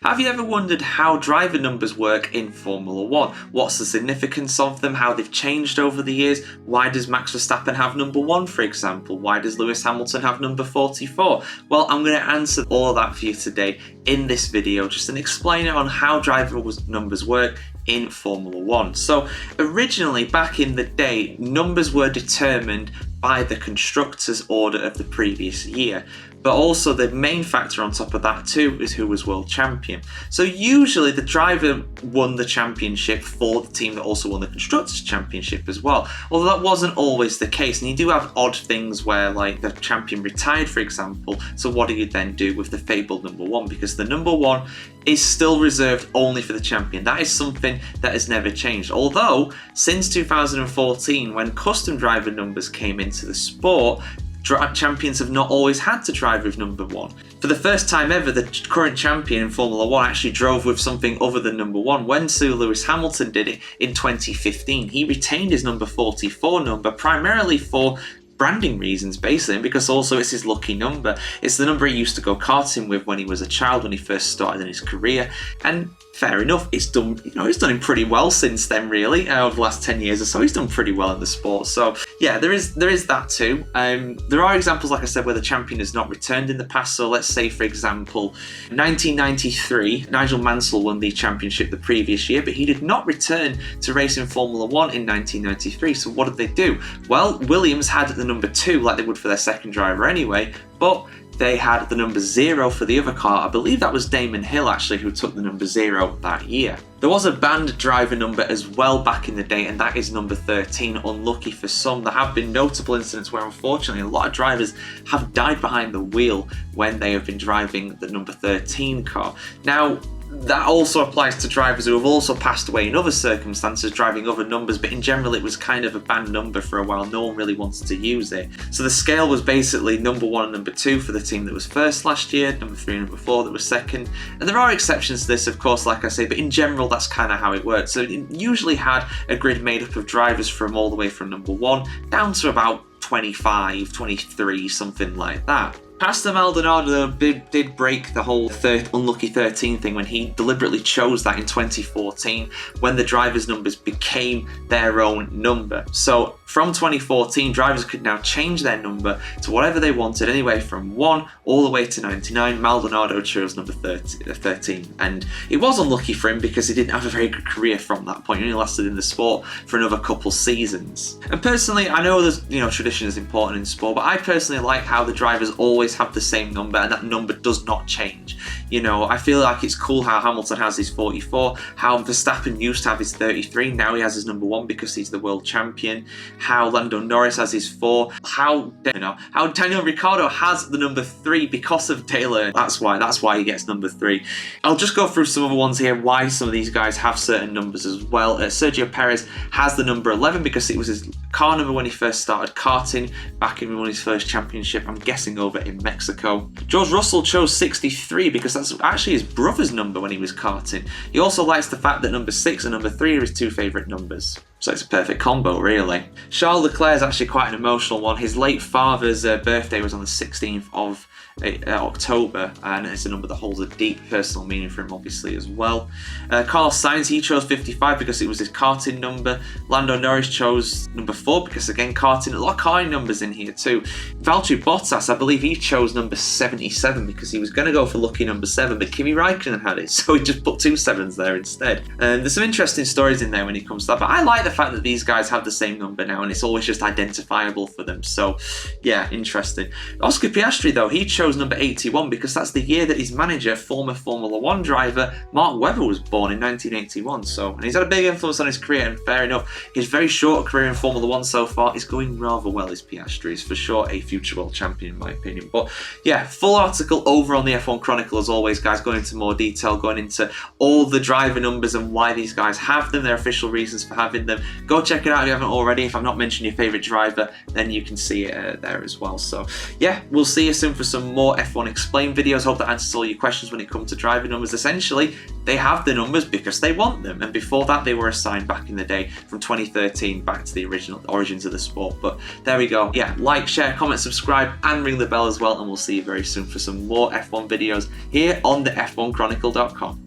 Have you ever wondered how driver numbers work in Formula 1? What's the significance of them, how they've changed over the years? Why does Max Verstappen have number 1, for example? Why does Lewis Hamilton have number 44? Well, I'm going to answer all of that for you today in this video, just an explainer on how driver numbers work in Formula 1. So originally, back in the day, numbers were determined by the constructors' order of the previous year. But also the main factor on top of that too is who was world champion. So usually the driver won the championship for the team that also won the constructors' championship as well. Although that wasn't always the case, and you do have odd things where like the champion retired, for example. So what do you then do with the fabled number 1? Because the number 1 is still reserved only for the champion. That is something that has never changed. Although since 2014, when custom driver numbers came into the sport, champions have not always had to drive with number 1. For the first time ever, the current champion in Formula 1 actually drove with something other than number 1. When Sir Lewis Hamilton did it in 2015, he retained his number 44 number primarily for branding reasons, basically, because also it's his lucky number. It's the number he used to go karting with when he was a child, when he first started in his career, and fair enough, it's done, he's done him pretty well since then, really. Over the last 10 years or so, he's done pretty well in the sport. So yeah, there is that too. There are examples, like I said, where the champion has not returned in the past. So let's say, for example, 1993, Nigel Mansell won the championship the previous year, but he did not return to race in Formula 1 in 1993. So what did they do? Well, Williams had the number 2, like they would for their second driver anyway, but they had the number 0 for the other car. I believe that was Damon Hill actually who took the number 0 that year. There was a banned driver number as well back in the day, and that is number 13. Unlucky for some. There have been notable incidents where unfortunately a lot of drivers have died behind the wheel when they have been driving the number 13 car. Now, that also applies to drivers who have also passed away in other circumstances, driving other numbers, but in general it was kind of a banned number for a while. No one really wanted to use it. So the scale was basically number 1 and number 2 for the team that was first last year, number 3 and number 4 that was second. And there are exceptions to this, of course, like I say, but in general that's kind of how it worked. So it usually had a grid made up of drivers from all the way from number 1 down to about 25, 23, something like that. Pastor Maldonado did break the whole unlucky 13 thing when he deliberately chose that in 2014 when the drivers' numbers became their own number. So from 2014, drivers could now change their number to whatever they wanted, anyway from 1 all the way to 99. Maldonado chose number 13, and it was unlucky for him because he didn't have a very good career from that point. He only lasted in the sport for another couple seasons. And personally, I know there's tradition is important in sport, but I personally like how the drivers always have the same number and that number does not change. I feel like it's cool how Hamilton has his 44, how Verstappen used to have his 33, now he has his number 1 because he's the world champion, how Lando Norris has his 4, how Daniel Ricciardo has the number 3 because of Taylor. That's why he gets number 3. I'll just go through some other ones here, why some of these guys have certain numbers as well. Sergio Perez has the number 11 because it was his car number when he first started karting back in his first championship, I'm guessing over in Mexico. George Russell chose 63 because that's actually his brother's number when he was karting. He also likes the fact that number 6 and number 3 are his 2 favourite numbers. So it's a perfect combo, really. Charles Leclerc is actually quite an emotional one. His late father's birthday was on the 16th of October, and it's a number that holds a deep personal meaning for him, obviously, as well. Carlos Sainz, he chose 55 because it was his karting number. Lando Norris chose number 4 because, again, karting. A lot of karting numbers in here too. Valtteri Bottas, I believe he chose number 77 because he was going to go for lucky number 7, but Kimi Raikkonen had it, so he just put 2 7s there instead. There's some interesting stories in there when it comes to that, but I like the fact that these guys have the same number now, and it's always just identifiable for them. So yeah, interesting. Oscar Piastri, though, he chose number 81 because that's the year that his manager, former Formula 1 driver Mark Webber, was born in 1981. And he's had a big influence on his career, and fair enough, his very short career in Formula 1 so far is going rather well. As Piastri is for sure a future world champion in my opinion. But yeah, full article over on the F1 Chronicle as always, guys, going into more detail, going into all the driver numbers and why these guys have them, their official reasons for having them. Go check it out if you haven't already. If I've not mentioned your favourite driver, then you can see it there as well. So yeah, we'll see you soon for some more F1 Explained videos. Hope that answers all your questions when it comes to driver numbers. Essentially, They have the numbers because they want them, and before that they were assigned back in the day from 2013 back to the original origins of the sport. But there we go. Yeah, like, share, comment, subscribe, and ring the bell as well, and we'll see you very soon for some more F1 videos here on the F1Chronicle.com.